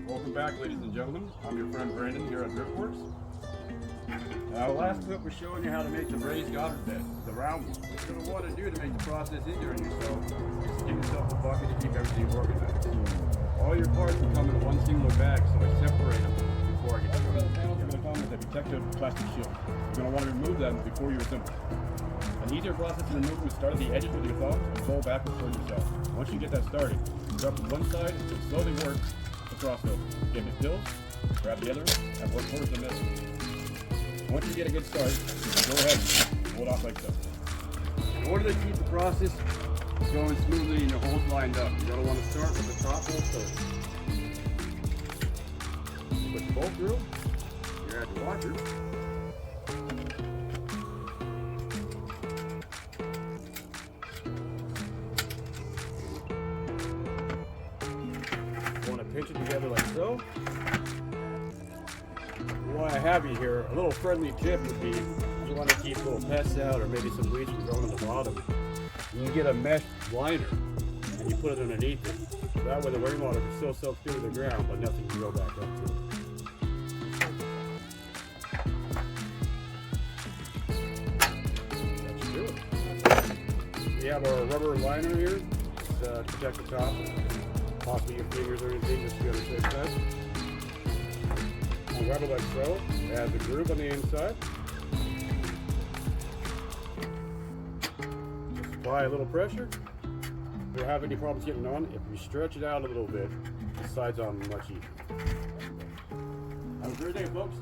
Welcome back, ladies and gentlemen. I'm your friend Brandon here at Dripworks. Last clip was showing you how to make the raised gutter bed, the round one. What you're going to want to do to make the process easier on yourself is to give yourself a bucket to keep everything organized. All your parts will come in one singular bag, so I separate them before I get started. You're going to come with a protective plastic shield. You're going to want to remove them before you assemble. An easier process to remove them is start at the edges with your thumb and pull backwards towards yourself. Once you get that started, start from one side and slowly work across over. If it fills, grab the other and work towards the middle. Once you get a good start, go ahead and pull it off like so. In order to keep the process going smoothly and your holes lined up, you're going to want to start with the top hole first. Put the bolt through, you add your washer. You want to pinch it together like so. While I have you here, a little friendly tip would be if you want to keep little pests out or maybe some weeds from growing on the bottom, you can get a mesh liner and you put it underneath it. That way the rainwater can still soak through the ground, but nothing can go back up to it. That should do it. We have our rubber liner here to protect the top, possibly your fingers or anything, just to be on the safe side. I'll grab it like so, add the groove on the inside. Just apply a little pressure. If you have any problems getting on, if you stretch it out a little bit, the sides on much easier. Have a great day, folks.